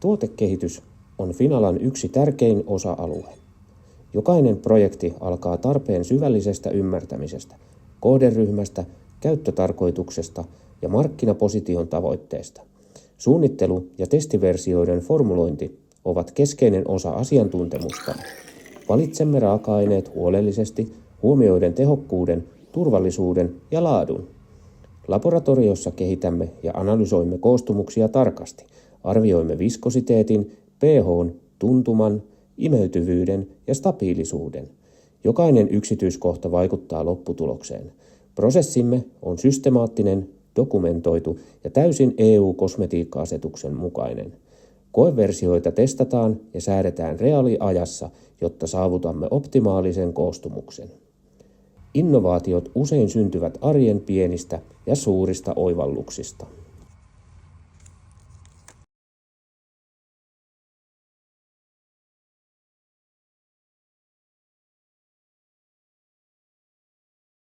Tuotekehitys on Finalan yksi tärkein osa-alue. Jokainen projekti alkaa tarpeen syvällisestä ymmärtämisestä, kohderyhmästä, käyttötarkoituksesta ja markkinaposition tavoitteesta. Suunnittelu ja testiversioiden formulointi ovat keskeinen osa asiantuntemusta. Valitsemme raaka-aineet huolellisesti, huomioiden tehokkuuden, turvallisuuden ja laadun. Laboratoriossa kehitämme ja analysoimme koostumuksia tarkasti. Arvioimme viskositeetin, pH:n, tuntuman, imeytyvyyden ja stabiilisuuden. Jokainen yksityiskohta vaikuttaa lopputulokseen. Prosessimme on systemaattinen, dokumentoitu ja täysin EU-kosmetiikka-asetuksen mukainen. Koeversioita testataan ja säädetään reaaliajassa, jotta saavutamme optimaalisen koostumuksen. Innovaatiot usein syntyvät arjen pienistä ja suurista oivalluksista.